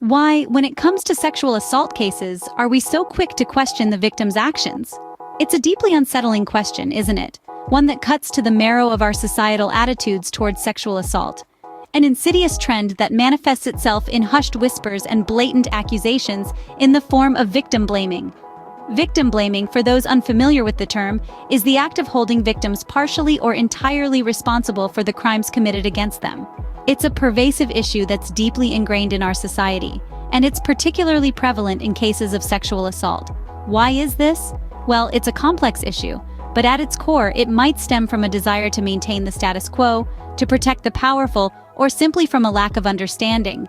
Why, when it comes to sexual assault cases, are we so quick to question the victim's actions? It's a deeply unsettling question, isn't it? One that cuts to the marrow of our societal attitudes towards sexual assault. An insidious trend that manifests itself in hushed whispers and blatant accusations in the form of victim blaming. Victim blaming, for those unfamiliar with the term, is the act of holding victims partially or entirely responsible for the crimes committed against them. It's a pervasive issue that's deeply ingrained in our society, and it's particularly prevalent in cases of sexual assault. Why is this? Well, it's a complex issue, but at its core, it might stem from a desire to maintain the status quo, to protect the powerful, or simply from a lack of understanding.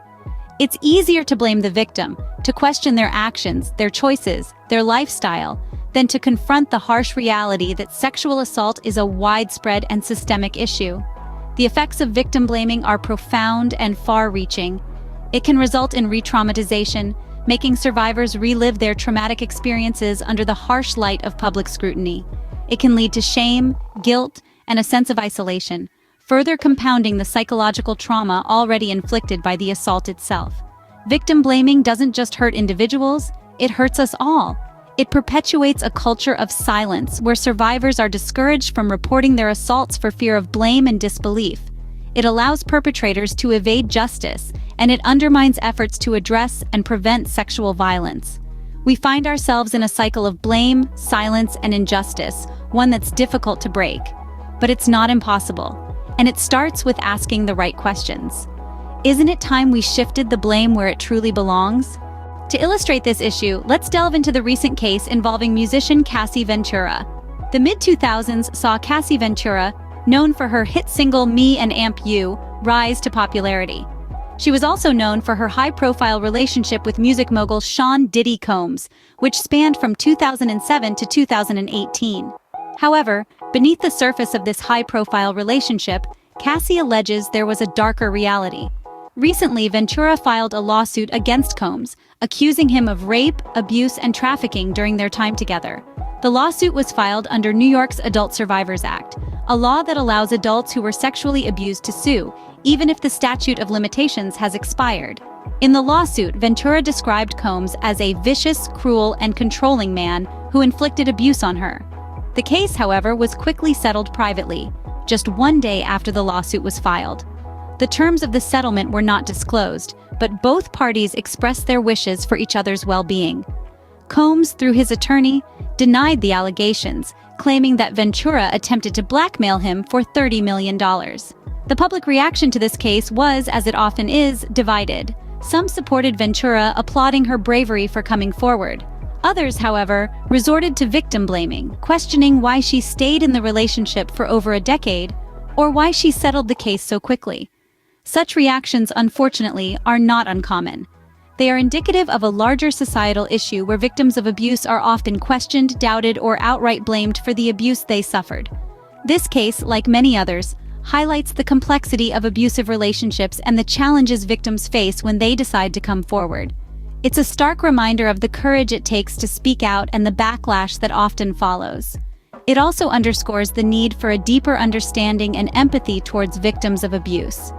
It's easier to blame the victim, to question their actions, their choices, their lifestyle, than to confront the harsh reality that sexual assault is a widespread and systemic issue. The effects of victim blaming are profound and far-reaching. It can result in re-traumatization, making survivors relive their traumatic experiences under the harsh light of public scrutiny. It can lead to shame, guilt, and a sense of isolation, further compounding the psychological trauma already inflicted by the assault itself. Victim blaming doesn't just hurt individuals, it hurts us all. It perpetuates a culture of silence where survivors are discouraged from reporting their assaults for fear of blame and disbelief. It allows perpetrators to evade justice, and it undermines efforts to address and prevent sexual violence. We find ourselves in a cycle of blame, silence, and injustice, one that's difficult to break. But it's not impossible, and it starts with asking the right questions. Isn't it time we shifted the blame where it truly belongs? To illustrate this issue, let's delve into the recent case involving musician Cassie Ventura. The mid-2000s saw Cassie Ventura, known for her hit single Me and Amp You, rise to popularity. She was also known for her high-profile relationship with music mogul Sean Diddy Combs, which spanned from 2007 to 2018. However, beneath the surface of this high-profile relationship, Cassie alleges there was a darker reality. Recently, Ventura filed a lawsuit against Combs, accusing him of rape, abuse, and trafficking during their time together. The lawsuit was filed under New York's Adult Survivors Act, a law that allows adults who were sexually abused to sue, even if the statute of limitations has expired. In the lawsuit, Ventura described Combs as a vicious, cruel, and controlling man who inflicted abuse on her. The case, however, was quickly settled privately, just one day after the lawsuit was filed. The terms of the settlement were not disclosed, but both parties expressed their wishes for each other's well-being. Combs, through his attorney, denied the allegations, claiming that Ventura attempted to blackmail him for $30 million. The public reaction to this case was, as it often is, divided. Some supported Ventura, applauding her bravery for coming forward. Others, however, resorted to victim blaming, questioning why she stayed in the relationship for over a decade, or why she settled the case so quickly. Such reactions, unfortunately, are not uncommon. They are indicative of a larger societal issue where victims of abuse are often questioned, doubted, or outright blamed for the abuse they suffered. This case, like many others, highlights the complexity of abusive relationships and the challenges victims face when they decide to come forward. It's a stark reminder of the courage it takes to speak out and the backlash that often follows. It also underscores the need for a deeper understanding and empathy towards victims of abuse.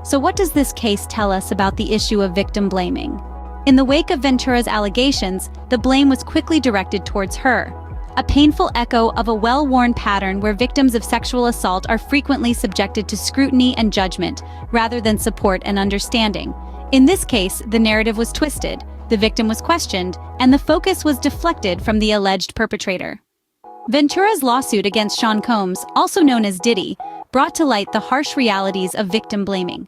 So what does this case tell us about the issue of victim blaming? In the wake of Ventura's allegations, the blame was quickly directed towards her, a painful echo of a well-worn pattern where victims of sexual assault are frequently subjected to scrutiny and judgment, rather than support and understanding. In this case, the narrative was twisted, the victim was questioned, and the focus was deflected from the alleged perpetrator. Ventura's lawsuit against Sean Combs, also known as Diddy, brought to light the harsh realities of victim blaming.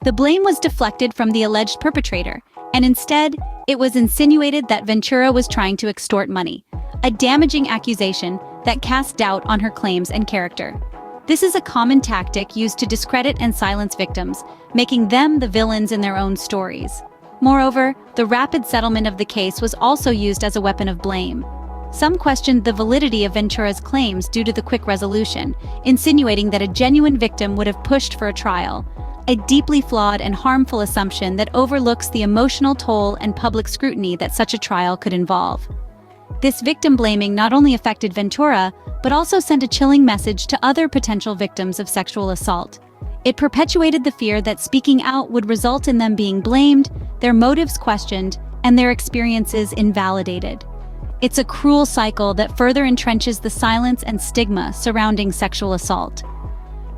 The blame was deflected from the alleged perpetrator, and instead, it was insinuated that Ventura was trying to extort money, a damaging accusation that cast doubt on her claims and character. This is a common tactic used to discredit and silence victims, making them the villains in their own stories. Moreover, the rapid settlement of the case was also used as a weapon of blame. Some questioned the validity of Ventura's claims due to the quick resolution, insinuating that a genuine victim would have pushed for a trial, a deeply flawed and harmful assumption that overlooks the emotional toll and public scrutiny that such a trial could involve. This victim blaming not only affected Ventura, but also sent a chilling message to other potential victims of sexual assault. It perpetuated the fear that speaking out would result in them being blamed, their motives questioned, and their experiences invalidated. It's a cruel cycle that further entrenches the silence and stigma surrounding sexual assault.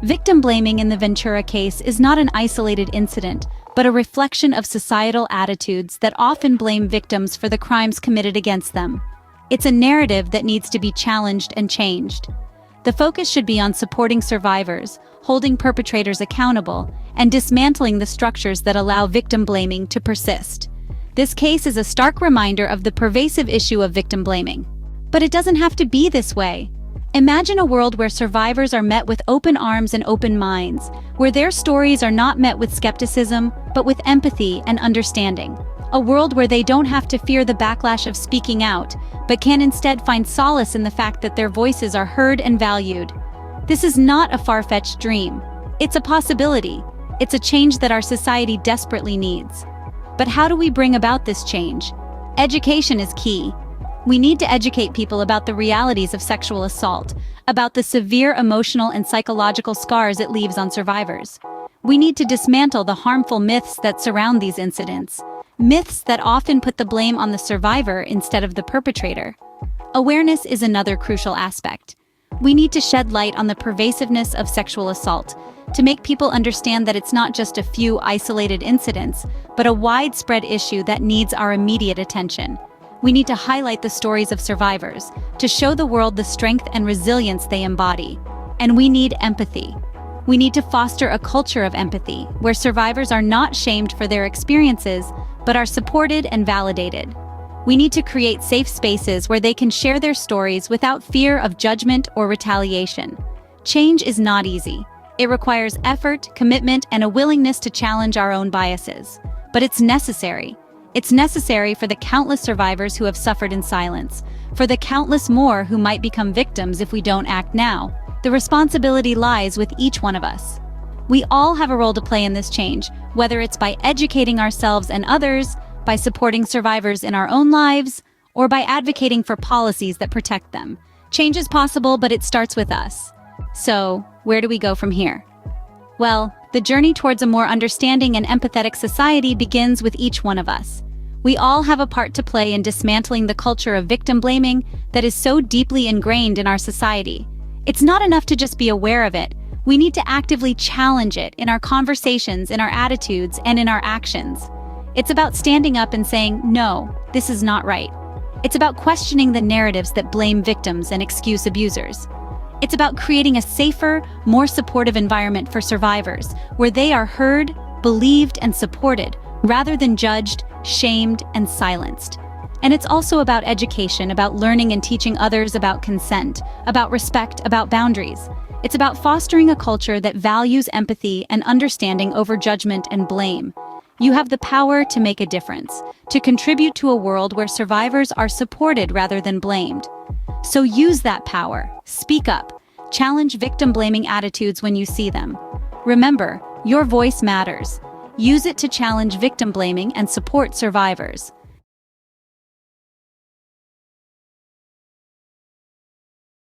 Victim blaming in the Ventura case is not an isolated incident, but a reflection of societal attitudes that often blame victims for the crimes committed against them. It's a narrative that needs to be challenged and changed. The focus should be on supporting survivors, holding perpetrators accountable, and dismantling the structures that allow victim blaming to persist. This case is a stark reminder of the pervasive issue of victim blaming. But it doesn't have to be this way. Imagine a world where survivors are met with open arms and open minds, where their stories are not met with skepticism, but with empathy and understanding. A world where they don't have to fear the backlash of speaking out, but can instead find solace in the fact that their voices are heard and valued. This is not a far-fetched dream. It's a possibility. It's a change that our society desperately needs. But how do we bring about this change? Education is key. We need to educate people about the realities of sexual assault, about the severe emotional and psychological scars it leaves on survivors. We need to dismantle the harmful myths that surround these incidents, myths that often put the blame on the survivor instead of the perpetrator. Awareness is another crucial aspect. We need to shed light on the pervasiveness of sexual assault, to make people understand that it's not just a few isolated incidents, but a widespread issue that needs our immediate attention. We need to highlight the stories of survivors, to show the world the strength and resilience they embody. And we need empathy. We need to foster a culture of empathy, where survivors are not shamed for their experiences, but are supported and validated. We need to create safe spaces where they can share their stories without fear of judgment or retaliation. Change is not easy. It requires effort, commitment, and a willingness to challenge our own biases. But it's necessary. It's necessary for the countless survivors who have suffered in silence, for the countless more who might become victims if we don't act now. The responsibility lies with each one of us. We all have a role to play in this change, whether it's by educating ourselves and others, by supporting survivors in our own lives, or by advocating for policies that protect them. Change is possible, but it starts with us. So, where do we go from here? Well, the journey towards a more understanding and empathetic society begins with each one of us. We all have a part to play in dismantling the culture of victim blaming that is so deeply ingrained in our society. It's not enough to just be aware of it. We need to actively challenge it in our conversations, in our attitudes, and in our actions. It's about standing up and saying, no, this is not right. It's about questioning the narratives that blame victims and excuse abusers. It's about creating a safer, more supportive environment for survivors, where they are heard, believed, and supported, rather than judged, shamed, and silenced. And it's also about education, about learning and teaching others about consent, about respect, about boundaries. It's about fostering a culture that values empathy and understanding over judgment and blame. You have the power to make a difference, to contribute to a world where survivors are supported rather than blamed. So use that power. Speak up. Challenge victim-blaming attitudes when you see them. Remember, your voice matters. Use it to challenge victim blaming and support survivors.